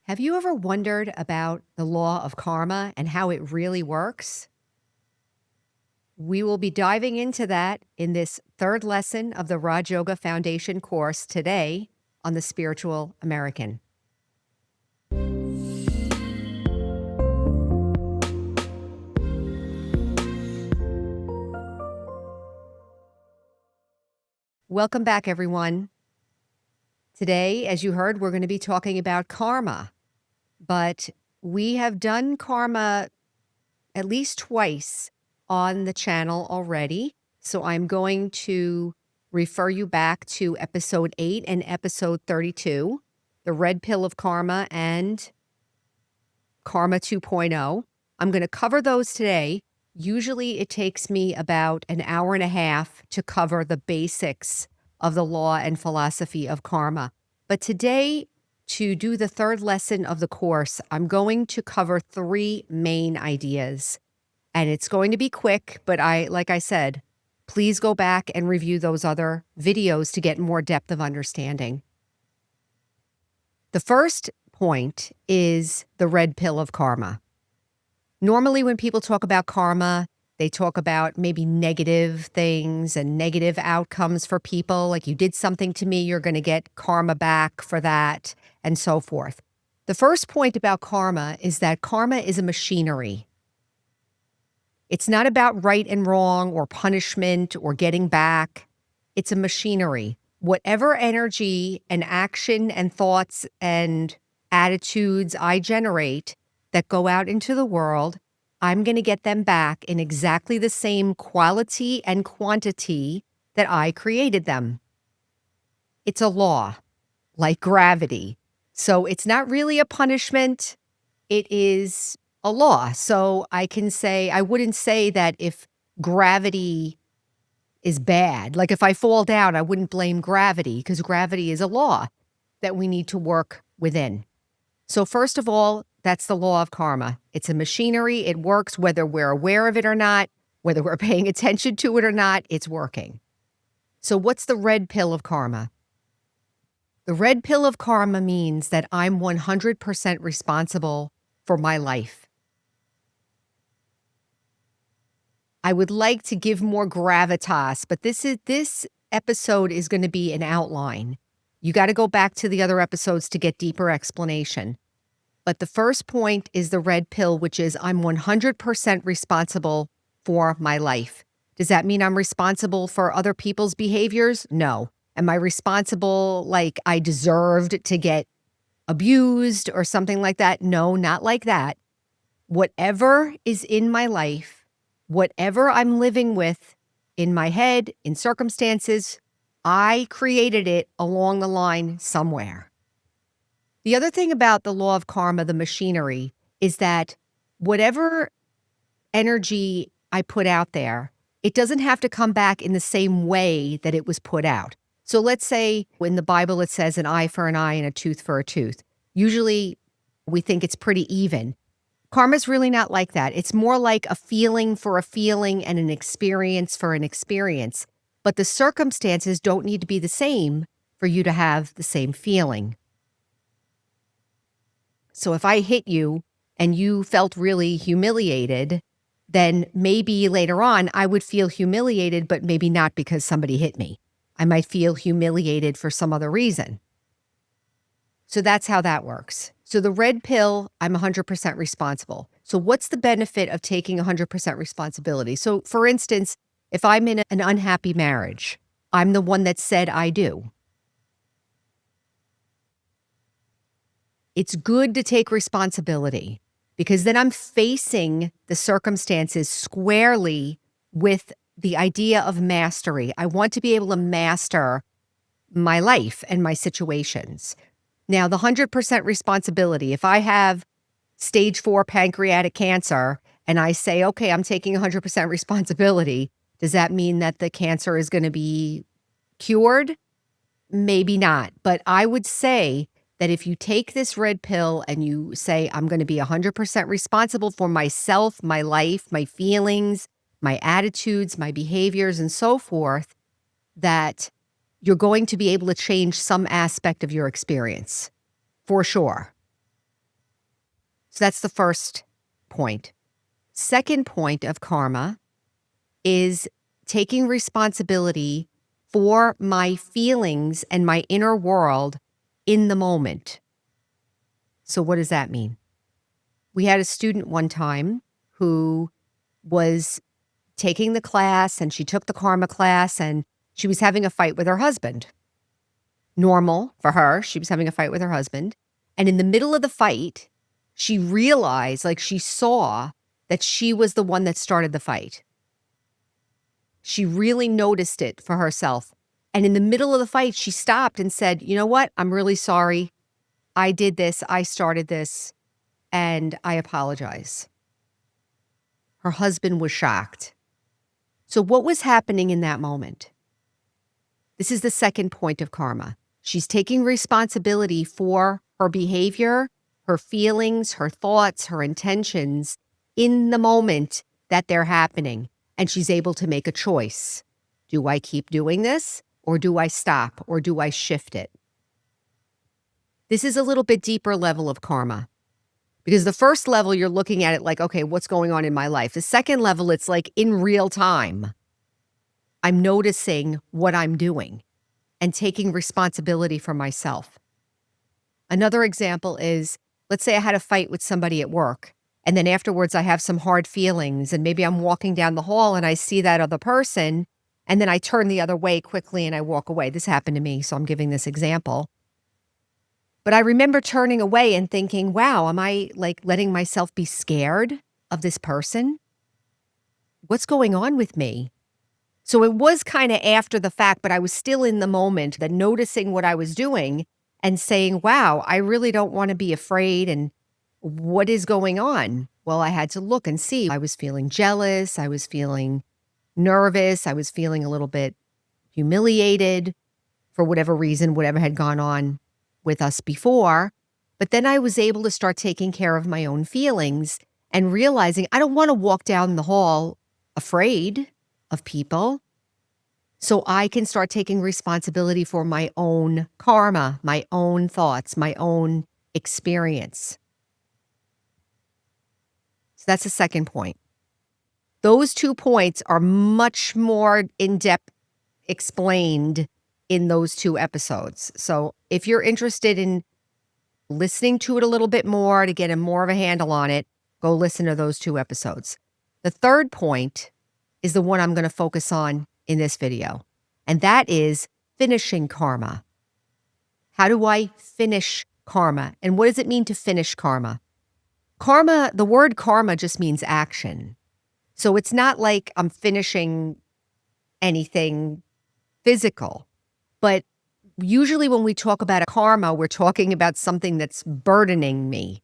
Have you ever wondered about the law of karma and how it really works? We will be diving into that in this third lesson of the Raj Yoga Foundation course today on the Spiritual American. Welcome back, everyone. Today, as you heard, we're going to be talking about karma, but we have done karma at least twice on the channel already. So I'm going to refer you back to episode 8 and episode 32, the red pill of karma and karma 2.0. I'm going to cover those today. Usually it takes me about an hour and a half to cover the basics of the law and philosophy of karma. But today, to do the third lesson of the course, I'm going to cover 3 main ideas. And it's going to be quick, but like I said, please go back and review those other videos to get more depth of understanding. The first point is the red pill of karma. Normally, when people talk about karma, they talk about maybe negative things and negative outcomes for people, like you did something to me, you're going to get karma back for that, and so forth. The first point about karma is that karma is a machinery. It's not about right and wrong or punishment or getting back. It's a machinery. Whatever energy and action and thoughts and attitudes I generate that go out into the world, I'm going to get them back in exactly the same quality and quantity that I created them. It's a law, like gravity. So it's not really a punishment. It is a law. So I wouldn't say that if gravity is bad, like if I fall down, I wouldn't blame gravity because gravity is a law that we need to work within. So first of all, that's the law of karma. It's a machinery. It works whether we're aware of it or not, whether we're paying attention to it or not, it's working. So what's the red pill of karma? The red pill of karma means that I'm 100% responsible for my life. I would like to give more gravitas, but this episode is going to be an outline. You got to go back to the other episodes to get deeper explanation. But the first point is the red pill, which is I'm 100% responsible for my life. Does that mean I'm responsible for other people's behaviors? No. Am I responsible like I deserved to get abused or something like that? No, not like that. Whatever is in my life, whatever I'm living with in my head, in circumstances, I created it along the line somewhere. The other thing about the law of karma, the machinery, is that whatever energy I put out there, it doesn't have to come back in the same way that it was put out. So let's say in the Bible it says an eye for an eye and a tooth for a tooth. Usually we think it's pretty even. Karma's really not like that. It's more like a feeling for a feeling and an experience for an experience. But the circumstances don't need to be the same for you to have the same feeling. So if I hit you and you felt really humiliated, then maybe later on I would feel humiliated, but maybe not because somebody hit me. I might feel humiliated for some other reason. So that's how that works. So the red pill, I'm 100% responsible. So what's the benefit of taking 100% responsibility? So for instance, if I'm in an unhappy marriage, I'm the one that said I do. It's good to take responsibility because then I'm facing the circumstances squarely with the idea of mastery. I want to be able to master my life and my situations. Now, the 100% responsibility, if I have stage 4 pancreatic cancer and I say, okay, I'm taking 100% responsibility, does that mean that the cancer is going to be cured? Maybe not. But I would say that if you take this red pill and you say, I'm going to be 100% responsible for myself, my life, my feelings, my attitudes, my behaviors, and so forth, that you're going to be able to change some aspect of your experience, for sure. So that's the first point. Second point of karma is taking responsibility for my feelings and my inner world in the moment. So what does that mean? We had a student one time who was taking the class, and she took the karma class, and she was having a fight with her husband. Normal for her. She was having a fight with her husband. And in the middle of the fight, she realized, like she saw that she was the one that started the fight. She really noticed it for herself. And in the middle of the fight, she stopped and said, you know what? I'm really sorry. I did this. I started this. And I apologize. Her husband was shocked. So what was happening in that moment? This is the second point of karma. She's taking responsibility for her behavior, her feelings, her thoughts, her intentions in the moment that they're happening. And she's able to make a choice. Do I keep doing this, or do I stop, or do I shift it? This is a little bit deeper level of karma. Because the first level, you're looking at it like, okay, what's going on in my life? The second level, it's like in real time. I'm noticing what I'm doing and taking responsibility for myself. Another example is, let's say I had a fight with somebody at work, and then afterwards I have some hard feelings, and maybe I'm walking down the hall and I see that other person, and then I turn the other way quickly and I walk away. This happened to me, so I'm giving this example. But I remember turning away and thinking, wow, am I like letting myself be scared of this person? What's going on with me? So it was kind of after the fact, but I was still in the moment, that noticing what I was doing and saying, wow, I really don't want to be afraid. And what is going on? Well, I had to look and see. I was feeling jealous. I was feeling nervous. I was feeling a little bit humiliated for whatever reason, whatever had gone on with us before. But then I was able to start taking care of my own feelings and realizing I don't want to walk down the hall afraid of people. So I can start taking responsibility for my own karma, my own thoughts, my own experience. So that's the second point. Those 2 points are much more in-depth explained in those 2 episodes. So if you're interested in listening to it a little bit more to get more of a handle on it, go listen to those 2 episodes. The third point is the one I'm going to focus on in this video, and that is finishing karma. How do I finish karma? And what does it mean to finish karma? Karma, the word karma just means action. So it's not like I'm finishing anything physical, but usually when we talk about a karma, we're talking about something that's burdening me.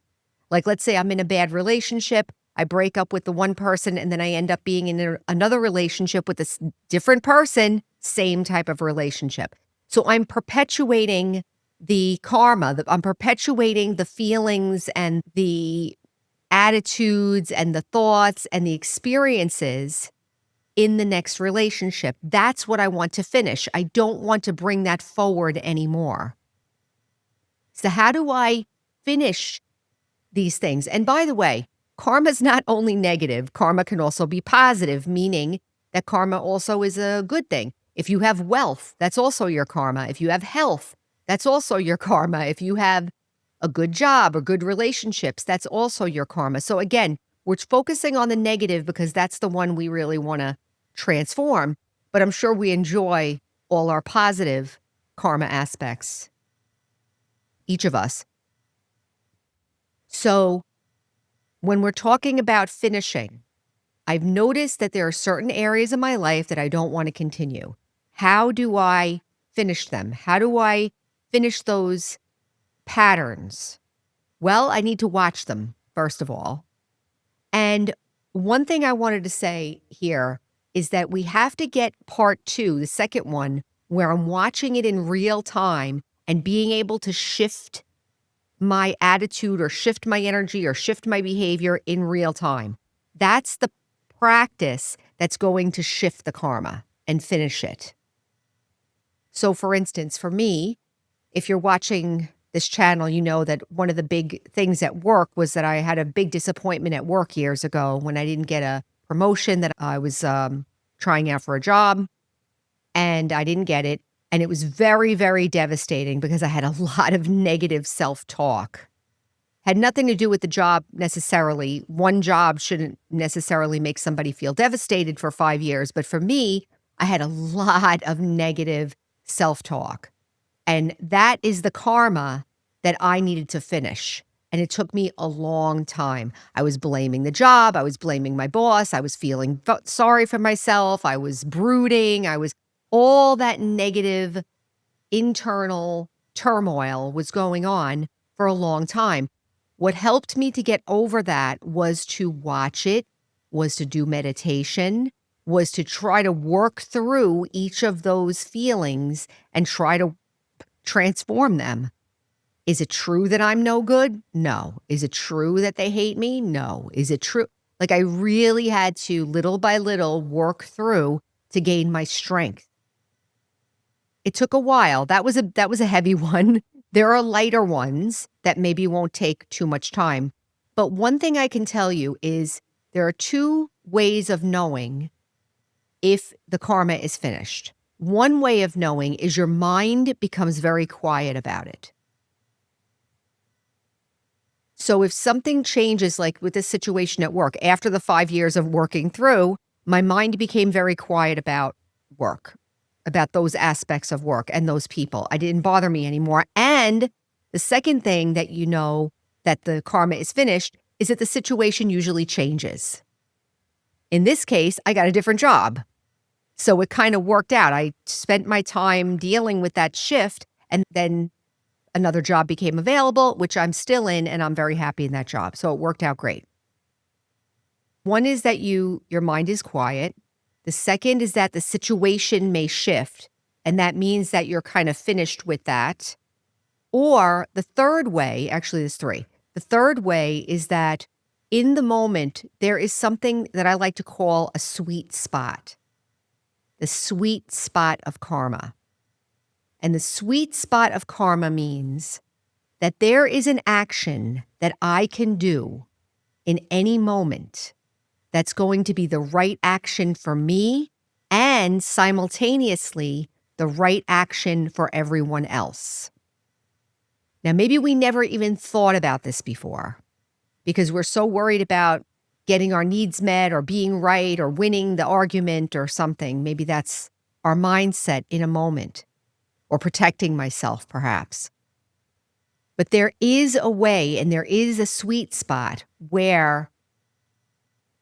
Like, let's say I'm in a bad relationship, I break up with the one person, and then I end up being in another relationship with this different person, same type of relationship. So I'm perpetuating the karma, I'm perpetuating the feelings and the attitudes and the thoughts and the experiences in the next relationship. That's what I want to finish. I don't want to bring that forward anymore. So how do I finish these things? And by the way, karma is not only negative, karma can also be positive, meaning that karma also is a good thing. If you have wealth, that's also your karma. If you have health, that's also your karma. If you have a good job or good relationships, that's also your karma. So again, we're focusing on the negative because that's the one we really want to transform, but I'm sure we enjoy all our positive karma aspects, each of us. So when we're talking about finishing, I've noticed that there are certain areas of my life that I don't want to continue. How do I finish them? How do I finish those patterns? Well, I need to watch them, first of all. And one thing I wanted to say here is that we have to get part 2, the second one, where I'm watching it in real time and being able to shift my attitude or shift my energy or shift my behavior in real time. That's the practice that's going to shift the karma and finish it. So for instance, for me, if you're watching this channel, you know that one of the big things at work was that I had a big disappointment at work years ago when I didn't get a promotion that I was trying out for a job, and I didn't get it. And it was very, very devastating because I had a lot of negative self-talk. Had nothing to do with the job necessarily. One job shouldn't necessarily make somebody feel devastated for 5 years, but for me, I had a lot of negative self-talk. And that is the karma that I needed to finish. And it took me a long time. I was blaming the job. I was blaming my boss. I was feeling sorry for myself. I was brooding. I was all that negative internal turmoil was going on for a long time. What helped me to get over that was to watch it, was to do meditation, was to try to work through each of those feelings and try to transform them. Is it true that I'm no good? No. Is it true that they hate me? No. Is it true? Like, I really had to, little by little, work through to gain my strength. It took a while. That was a heavy one. There are lighter ones that maybe won't take too much time. But one thing I can tell you is there are two ways of knowing if the karma is finished. One way of knowing is your mind becomes very quiet about it. So if something changes, like with this situation at work, after the 5 years of working through, my mind became very quiet about work, about those aspects of work and those people. It didn't bother me anymore. And the second thing that you know that the karma is finished is that the situation usually changes. In this case, I got a different job. So it kind of worked out. I spent my time dealing with that shift, and then another job became available, which I'm still in, and I'm very happy in that job. So it worked out great. One is that your mind is quiet. The second is that the situation may shift, and that means that you're kind of finished with that. Or the third way, actually there's three. The third way is that in the moment, there is something that I like to call a sweet spot. The sweet spot of karma. And the sweet spot of karma means that there is an action that I can do in any moment that's going to be the right action for me and simultaneously the right action for everyone else. Now, maybe we never even thought about this before because we're so worried about getting our needs met or being right or winning the argument or something. Maybe that's our mindset in a moment, or protecting myself perhaps. But there is a way and there is a sweet spot where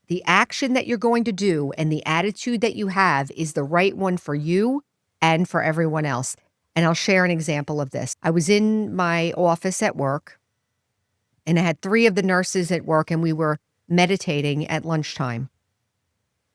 the action that you're going to do and the attitude that you have is the right one for you and for everyone else. And I'll share an example of this. I was in my office at work, and I had 3 of the nurses at work, and we were meditating at lunchtime.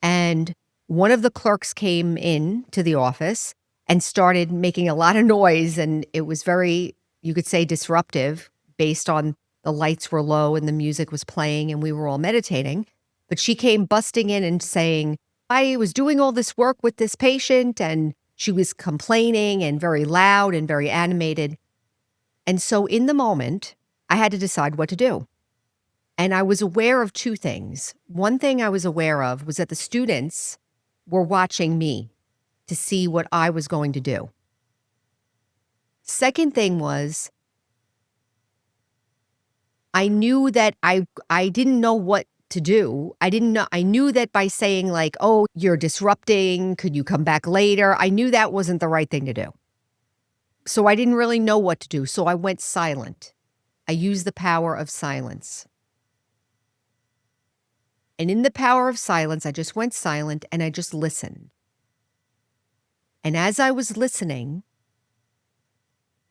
And one of the clerks came in to the office and started making a lot of noise, and it was very, you could say, disruptive based on the lights were low and the music was playing and we were all meditating. But she came busting in and saying, I was doing all this work with this patient, and she was complaining and very loud and very animated. And so in the moment, I had to decide what to do. And I was aware of 2 things. One thing I was aware of was that the students were watching me to see what I was going to do. Second thing was, I knew that I didn't know what to do. I knew that by saying like, oh, you're disrupting, could you come back later? I knew that wasn't the right thing to do. So I didn't really know what to do. So I went silent. I used the power of silence. And in the power of silence, I just went silent and I just listened. And as I was listening,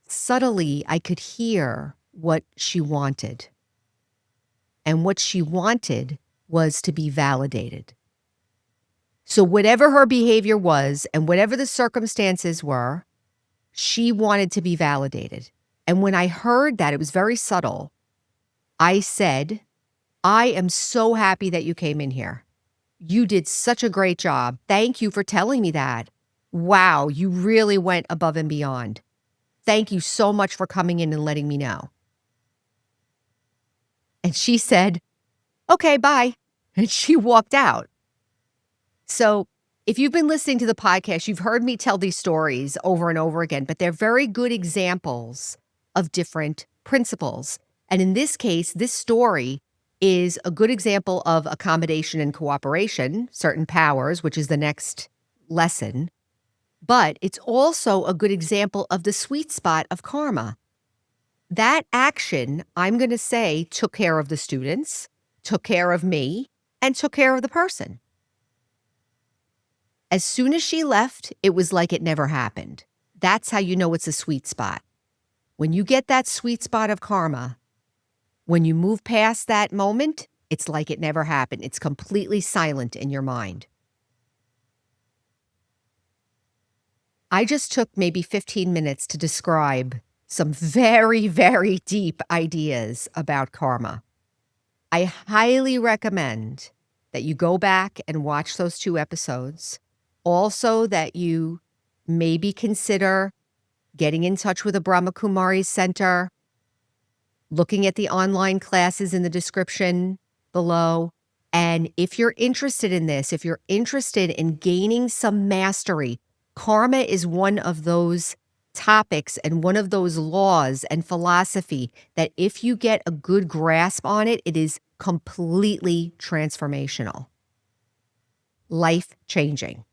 subtly I could hear what she wanted. And what she wanted was to be validated. So whatever her behavior was and whatever the circumstances were, she wanted to be validated. And when I heard that, it was very subtle. I said, I am so happy that you came in here. You did such a great job. Thank you for telling me that. Wow, you really went above and beyond. Thank you so much for coming in and letting me know." And she said, "Okay, bye." And she walked out. So, if you've been listening to the podcast, you've heard me tell these stories over and over again, but they're very good examples of different principles. And in this case, this story is a good example of accommodation and cooperation, certain powers, which is the next lesson. But it's also a good example of the sweet spot of karma. That action, I'm going to say, took care of the students, took care of me, and took care of the person. As soon as she left, it was like it never happened. That's how you know it's a sweet spot. When you get that sweet spot of karma, when you move past that moment, it's like it never happened. It's completely silent in your mind. I just took maybe 15 minutes to describe some very, very deep ideas about karma. I highly recommend that you go back and watch those 2 episodes. Also, that you maybe consider getting in touch with a Brahma Kumari's Center, looking at the online classes in the description below. And if you're interested in this, if you're interested in gaining some mastery, karma is one of those topics and one of those laws and philosophy that if you get a good grasp on it, it is completely transformational, life-changing.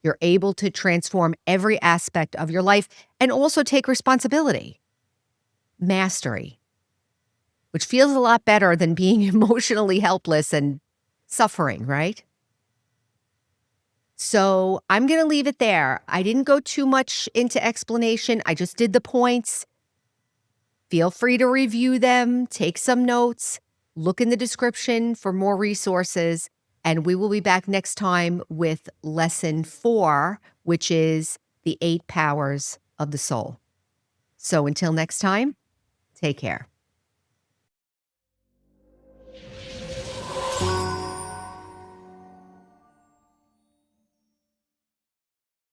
You're able to transform every aspect of your life and also take responsibility. Mastery, which feels a lot better than being emotionally helpless and suffering, right? So I'm going to leave it there. I didn't go too much into explanation. I just did the points. Feel free to review them, take some notes, look in the description for more resources, and we will be back next time with lesson 4, which is the 8 powers of the soul. So until next time, take care.